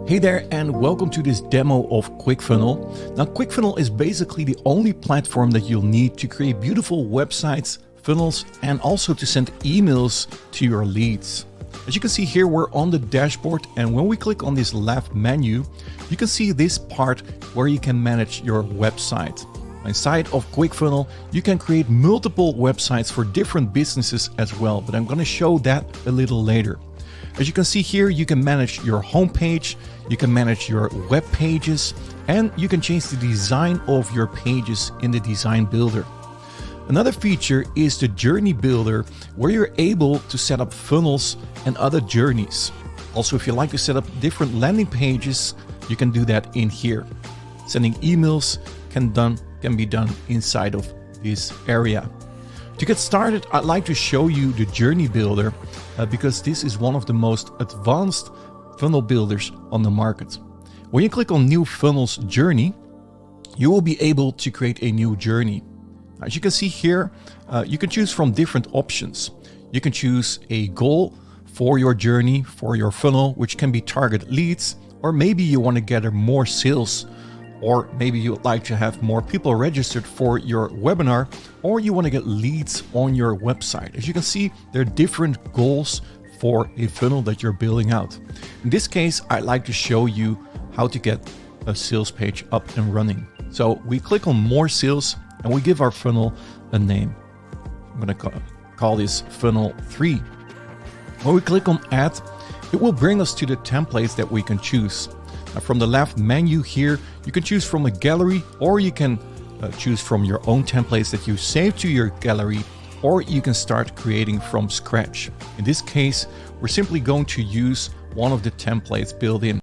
Hey there, and welcome to this demo of QuickFunnel. Now, QuickFunnel is basically the only platform that you'll need to create beautiful websites, funnels, and also to send emails to your leads. As you can see here, we're on the dashboard, and when we click on this left menu, you can see this part where you can manage your website. Inside of QuickFunnel, you can create multiple websites for different businesses as well, but I'm going to show that a little later. As you can see here, you can manage your homepage, you can manage your web pages, and you can change the design of your pages in the design builder. Another feature is the journey builder, where you're able to set up funnels and other journeys. Also, if you like to set up different landing pages, you can do that in here. Sending emails can be done inside of this area. To get started, I'd like to show you the journey builder because this is one of the most advanced funnel builders on the market. When you click on New Funnels Journey, you will be able to create a new journey. As you can see here, you can choose from different options. You can choose a goal for your journey, for your funnel, which can be target leads, or maybe you want to gather more sales, or maybe you would like to have more people registered for your webinar, or you want to get leads on your website. As you can see, there are different goals for a funnel that you're building out. In this case, I'd like to show you how to get a sales page up and running. So we click on more sales and we give our funnel a name. I'm going to call this funnel 3. When we click on add, it will bring us to the templates that we can choose. Now, from the left menu here, you can choose from a gallery, or you can choose from your own templates that you save to your gallery, or you can start creating from scratch. In this case, we're simply going to use one of the templates built in.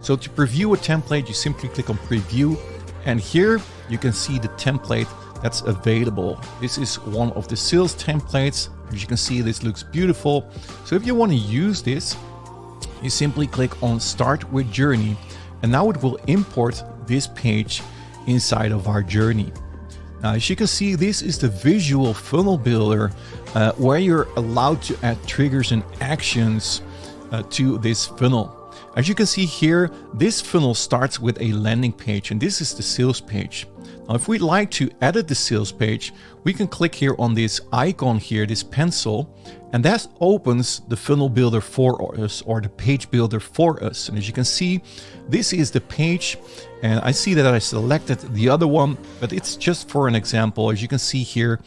So to preview a template, you simply click on preview, and here you can see the template that's available. This is one of the sales templates. As you can see, this looks beautiful. So if you want to use this, you simply click on Start with Journey, and now it will import this page inside of our journey. Now, as you can see, this is the visual funnel builder where you're allowed to add triggers and actions to this funnel. As you can see here, this funnel starts with a landing page, and this is the sales page. Now, if we'd like to edit the sales page, we can click here on this icon here, this pencil, and that opens the funnel builder for us, or the page builder for us. And as you can see, this is the page, and I see that I selected the other one, but it's just for an example. As you can see here,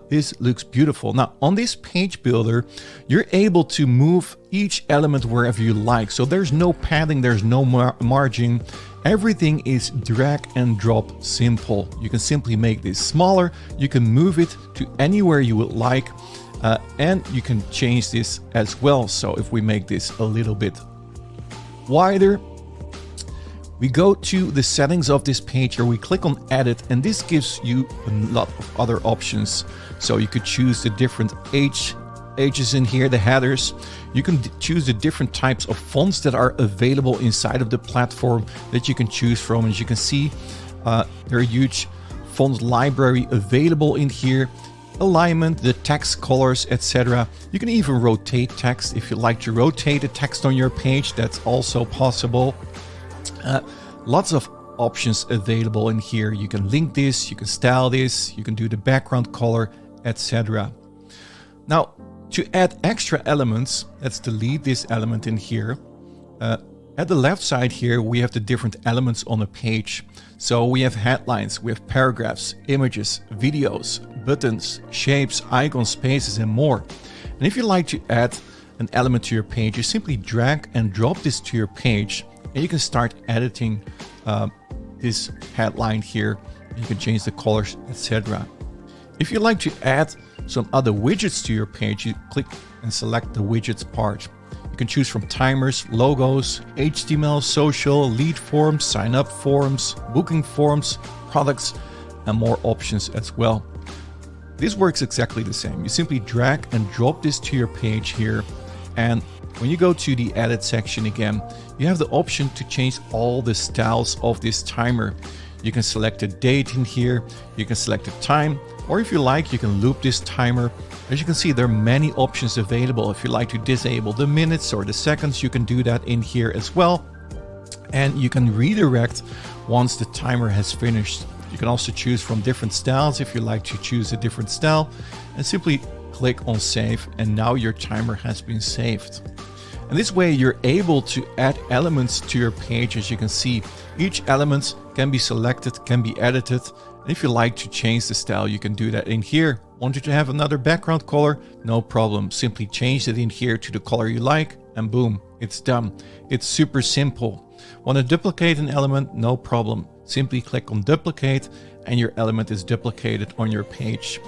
this looks beautiful. Now, on this page builder, you're able to move each element wherever you like. So there's no padding, there's no margin. Everything is drag and drop simple. You can simply make this smaller. You can move it to anywhere you would like. And you can change this as well. So if we make this a little bit wider, we go to the settings of this page, or we click on edit, and this gives you a lot of other options. So you could choose the different ages in here, the headers. You can choose the different types of fonts that are available inside of the platform that you can choose from. As you can see, there are huge font library available in here. Alignment, the text colors, etc. You can even rotate text. If you like to rotate the text on your page, that's also possible. Lots of options available in here. You can link this, you can style this, you can do the background color, etc. Now, to add extra elements, let's delete this element in here. At the left side here, we have the different elements on a page. So we have headlines, we have paragraphs, images, videos, buttons, shapes, icons, spaces, and more. And if you like to add an element to your page, you simply drag and drop this to your page, and you can start editing this headline here. You can change the colors, etc. If you like to add some other widgets to your page, you click and select the widgets part. You can choose from timers, logos, HTML, social, lead forms, sign up forms, booking forms, products, and more options as well. This works exactly the same. You simply drag and drop this to your page here, and when you go to the edit section again, you have the option to change all the styles of this timer. You can select a date in here, you can select a time, Or if you like, you can loop this timer. As you can see, there are many options available. If you like to disable the minutes or the seconds, you can do that in here as well. And you can redirect once the timer has finished. You can also choose from different styles if you like to choose a different style, and simply click on save, and now your timer has been saved. And this way you're able to add elements to your page. As you can see, each element can be selected, can be edited. And if you like to change the style, you can do that in here. Wanted to have another background color? No problem. Simply change it in here to the color you like, and boom, it's done. It's super simple. Want to duplicate an element? No problem. Simply click on duplicate and your element is duplicated on your page.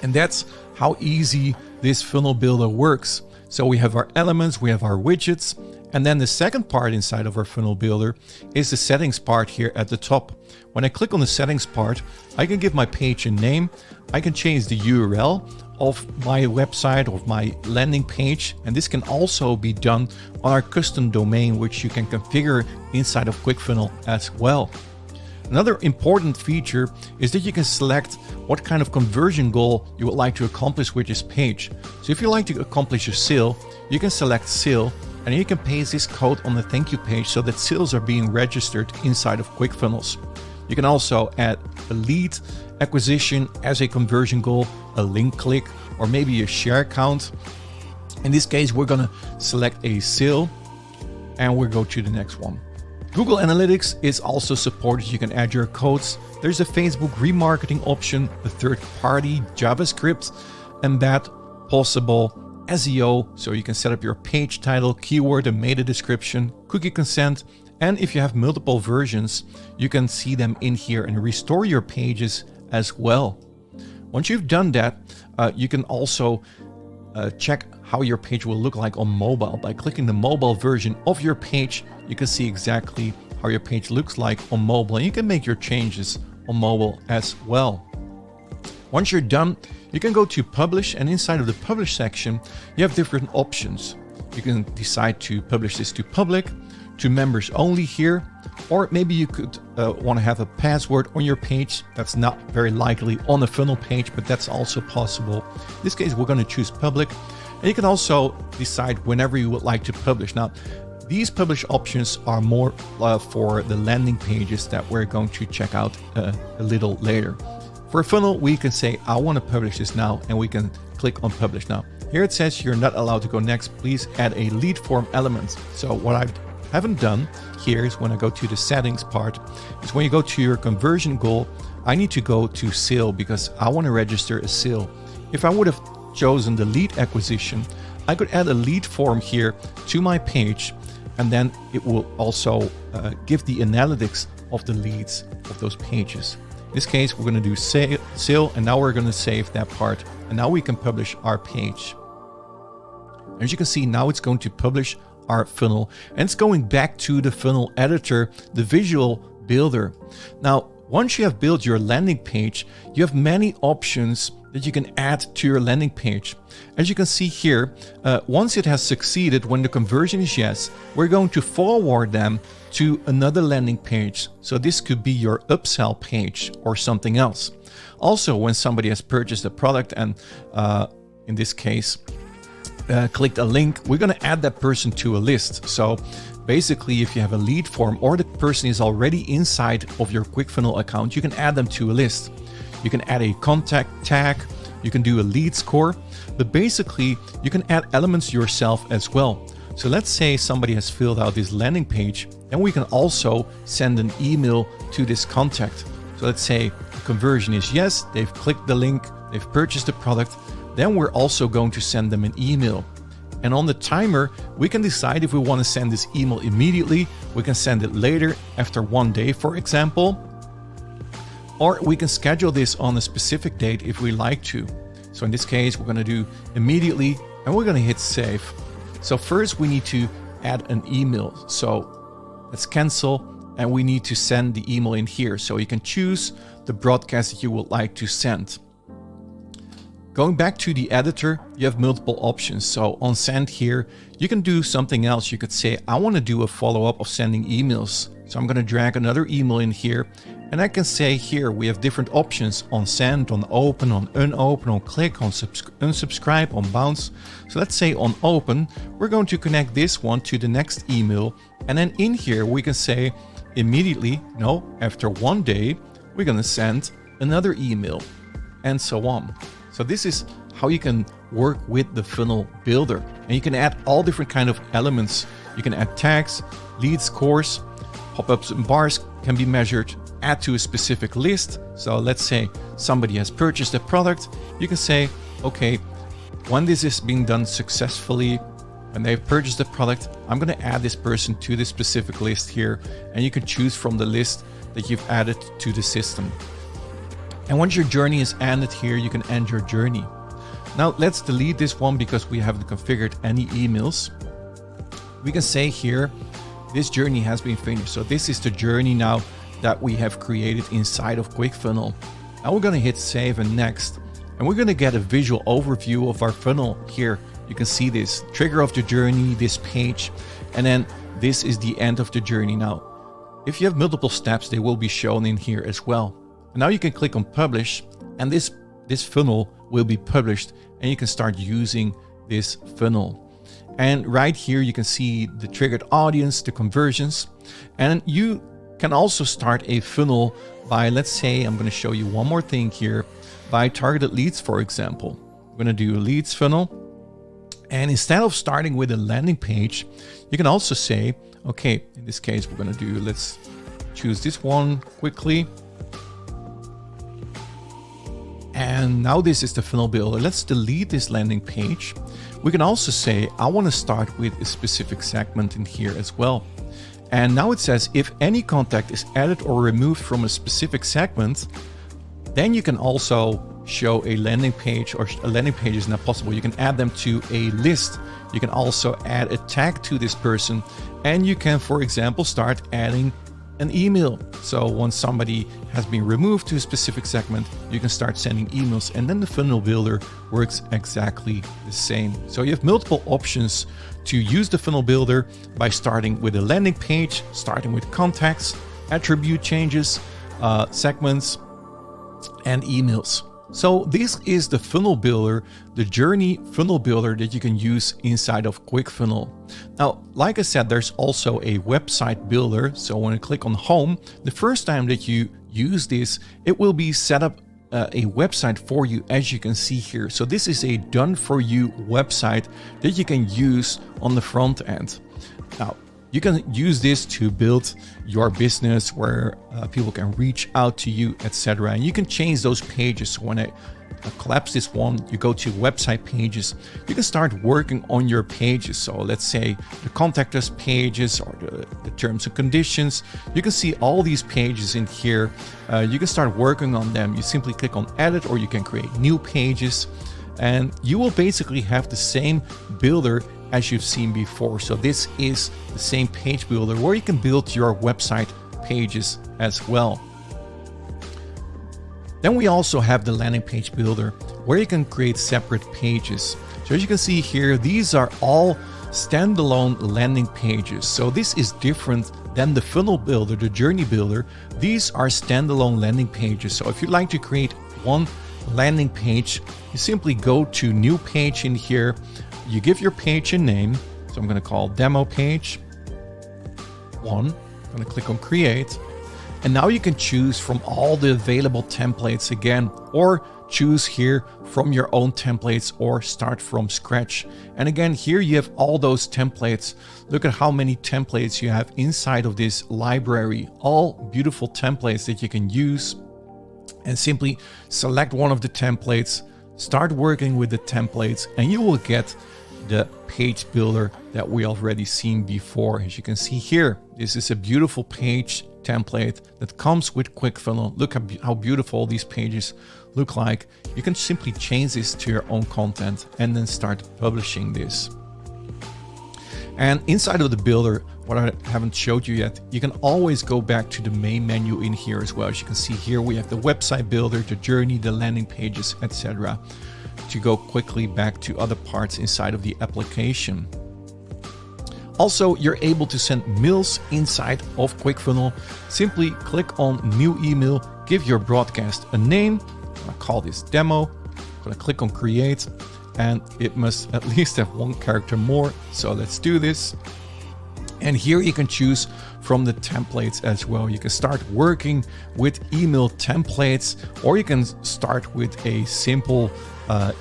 And that's how easy this funnel builder works. So we have our elements, we have our widgets, and then the second part inside of our funnel builder is the settings part here at the top. When I click on the settings part, I can give my page a name. I can change the URL of my website, of my landing page, and this can also be done on our custom domain, which you can configure inside of QuickFunnel as well. Another important feature is that you can select what kind of conversion goal you would like to accomplish with this page. So if you like to accomplish a sale, you can select sale, and you can paste this code on the thank you page so that sales are being registered inside of QuickFunnels. You can also add a lead acquisition as a conversion goal, a link click, or maybe a share count. In this case, we're going to select a sale and we'll go to the next one. Google Analytics is also supported. You can add your codes. There's a Facebook remarketing option, a third-party JavaScript, embed, possible SEO, so you can set up your page title, keyword and meta description, cookie consent, and if you have multiple versions, you can see them in here and restore your pages as well. Once you've done that, you can also check how your page will look like on mobile. By clicking the mobile version of your page, you can see exactly how your page looks like on mobile, and you can make your changes on mobile as well. Once you're done, you can go to publish, and inside of the publish section, you have different options. You can decide to publish this to public, to members only here, or maybe you could want to have a password on your page. That's not very likely on a funnel page, but that's also possible. In this case, we're going to choose public, and you can also decide whenever you would like to publish. Now, these publish options are more for the landing pages that we're going to check out a little later. For a funnel, we can say, I want to publish this now, and we can click on publish now. Here it says you're not allowed to go next. Please add a lead form element. So what I haven't done here is when I go to the settings part, is when you go to your conversion goal, I need to go to sale because I want to register a sale. If I would have chosen the lead acquisition, I could add a lead form here to my page, and then it will also give the analytics of the leads of those pages. In this case, we're going to do sale, and now we're going to save that part, and now we can publish our page. As you can see, now it's going to publish our funnel, and it's going back to the funnel editor, the visual builder. Now, once you have built your landing page, you have many options that you can add to your landing page. As you can see here, once it has succeeded, when the conversion is yes, we're going to forward them to another landing page. So this could be your upsell page or something else. Also, when somebody has purchased a product and in this case, clicked a link, we're going to add that person to a list. So basically, if you have a lead form or the person is already inside of your QuickFunnel account, you can add them to a list. You can add a contact tag, you can do a lead score, but basically you can add elements yourself as well. So let's say somebody has filled out this landing page, and we can also send an email to this contact. So let's say the conversion is yes, they've clicked the link, they've purchased the product, then we're also going to send them an email. And on the timer, we can decide if we want to send this email immediately, we can send it later, after 1 day, for example, or we can schedule this on a specific date if we like to. So in this case, we're going to do immediately, and we're going to hit save. So first we need to add an email. So let's cancel, and we need to send the email in here. So you can choose the broadcast that you would like to send. Going back to the editor, you have multiple options. So on send here, you can do something else. You could say, I want to do a follow-up of sending emails. So I'm going to drag another email in here, and I can say here we have different options on send, on open, on unopen, on click, on unsubscribe, on bounce. So let's say on open, we're going to connect this one to the next email. And then in here, we can say immediately, no, after 1 day, we're going to send another email, and so on. So this is how you can work with the funnel builder, and you can add all different kind of elements. You can add tags, lead scores, pop-ups and bars can be measured, add to a specific list. So let's say somebody has purchased a product. You can say, okay, when this is being done successfully, when they've purchased the product, I'm going to add this person to this specific list here, and you can choose from the list that you've added to the system. And once your journey is ended here, you can end your journey. Now let's delete this one because we haven't configured any emails. We can say here, this journey has been finished. So this is the journey now that we have created inside of QuickFunnel. Now we're going to hit save and next, and we're going to get a visual overview of our funnel here. You can see this trigger of the journey, this page, and then this is the end of the journey. Now, if you have multiple steps, they will be shown in here as well. And now you can click on publish, and this funnel will be published, and you can start using this funnel. And right here, you can see the triggered audience, the conversions, and you can also start a funnel by, let's say, I'm going to show you one more thing here, by targeted leads, for example. I'm going to do a leads funnel. And instead of starting with a landing page, you can also say, okay, in this case, we're going to do, let's choose this one quickly. And now this is the funnel builder. Let's delete this landing page. We can also say, I want to start with a specific segment in here as well. And now it says, if any contact is added or removed from a specific segment, then you can also show a landing page, or a landing page is not possible. You can add them to a list. You can also add a tag to this person. And you can, for example, start adding an email. So once somebody has been removed to a specific segment, you can start sending emails, and then the funnel builder works exactly the same. So you have multiple options to use the funnel builder by starting with a landing page, starting with contacts, attribute changes, segments, and emails. So this is the funnel builder, the journey funnel builder that you can use inside of QuickFunnel. Now, like I said, there's also a website builder. So when I click on home, the first time that you use this, it will be set up a website for you, as you can see here. So this is a done for you website that you can use on the front end. Now, you can use this to build your business where people can reach out to you, etc. And you can change those pages. So when I collapse this one, you go to website pages, you can start working on your pages. So let's say the contact us pages or the terms and conditions. You can see all these pages in here. You can start working on them. You simply click on edit, or you can create new pages, and you will basically have the same builder as you've seen before. So this is the same page builder where you can build your website pages as well. Then we also have the landing page builder where you can create separate pages. So as you can see here, these are all standalone landing pages. So this is different than the funnel builder, the journey builder. These are standalone landing pages. So if you'd like to create one landing page, you simply go to new page in here. You give your page a name. So I'm going to call demo page 1. I'm going to click on create. And now you can choose from all the available templates again, or choose here from your own templates, or start from scratch. And again, here you have all those templates. Look at how many templates you have inside of this library, all beautiful templates that you can use. And simply select one of the templates, start working with the templates, and you will get the page builder that we already seen before. As you can see here, this is a beautiful page template that comes with QuickFunnel. Look how beautiful these pages look like. You can simply change this to your own content and then start publishing this. And inside of the builder, what I haven't showed you yet, you can always go back to the main menu in here as well. As you can see here, we have the website builder, the journey, the landing pages, etc. to go quickly back to other parts inside of the application. Also, you're able to send mails inside of QuickFunnel. Simply click on new email, give your broadcast a name. I'm gonna call this demo. I'm gonna click on create, and it must at least have one character more. So let's do this. And here you can choose from the templates as well. You can start working with email templates, or you can start with a simple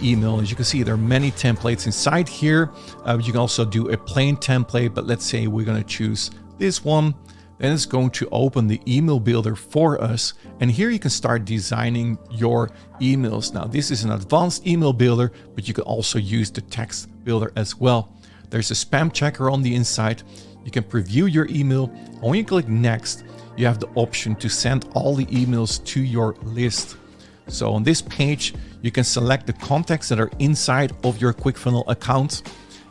email. As you can see, there are many templates inside here. You can also do a plain template, but let's say we're going to choose this one. Then it's going to open the email builder for us. And here you can start designing your emails. Now, this is an advanced email builder, but you can also use the text builder as well. There's a spam checker on the inside. You can preview your email. And when you click next, you have the option to send all the emails to your list. So on this page, you can select the contacts that are inside of your QuickFunnel account.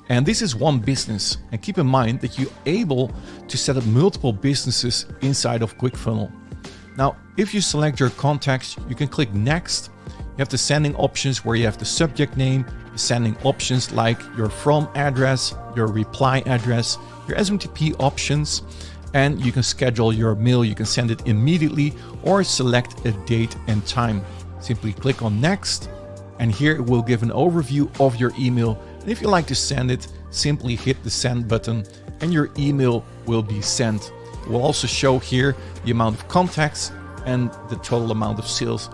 And this is one business. And keep in mind that you're able to set up multiple businesses inside of QuickFunnel. Now, if you select your contacts, you can click next. You have the sending options where you have the subject name, the sending options like your from address, your reply address, your SMTP options, and you can schedule your mail. You can send it immediately or select a date and time. Simply click on next, and here it will give an overview of your email. And if you like to send it, simply hit the send button and your email will be sent. It will also show here the amount of contacts and the total amount of sales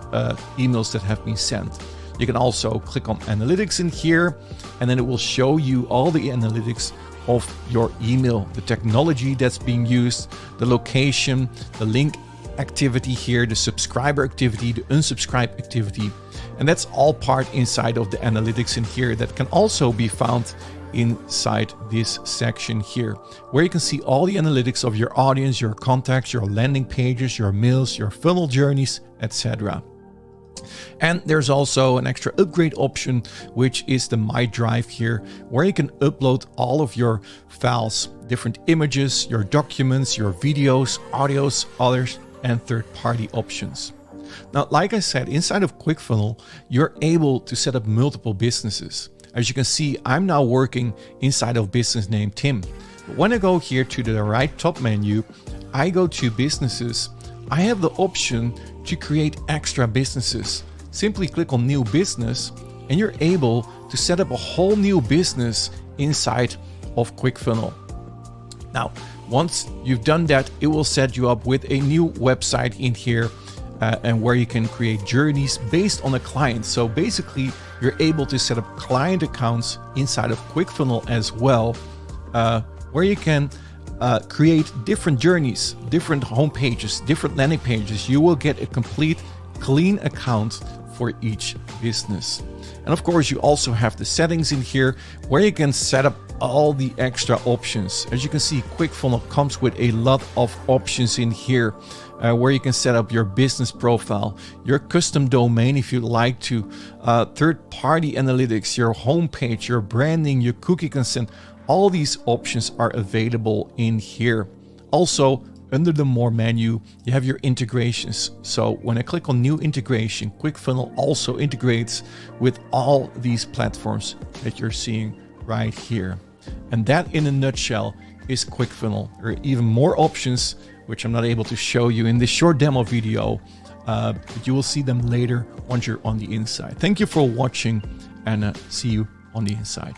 emails that have been sent. You can also click on analytics in here, and then it will show you all the analytics of your email, the technology that's being used, the location, the link activity here, the subscriber activity, the unsubscribe activity. And that's all part inside of the analytics in here that can also be found inside this section here, where you can see all the analytics of your audience, your contacts, your landing pages, your mails, your funnel journeys, etc. And there's also an extra upgrade option, which is the My Drive here, where you can upload all of your files, different images, your documents, your videos, audios, others, and third-party options. Now, like I said, inside of QuickFunnel, you're able to set up multiple businesses. As you can see, I'm now working inside of business name Tim. But when I go here to the right top menu, I go to businesses. I have the option to create extra businesses. Simply click on new business, and you're able to set up a whole new business inside of QuickFunnel. Now, once you've done that, it will set you up with a new website in here and where you can create journeys based on a client. So basically, you're able to set up client accounts inside of QuickFunnel as well, where you can create different journeys, different home pages, different landing pages. You will get a complete clean account for each business. And of course, you also have the settings in here where you can set up all the extra options. As you can see, QuickFunnel comes with a lot of options in here where you can set up your business profile, your custom domain if you'd like to, third-party analytics, your homepage, your branding, your cookie consent. All these options are available in here. Also, under the More menu, you have your integrations. So when I click on New Integration, QuickFunnel also integrates with all these platforms that you're seeing right here. And that, in a nutshell, is QuickFunnel. There are even more options, which I'm not able to show you in this short demo video, but you will see them later once you're on the inside. Thank you for watching, and see you on the inside.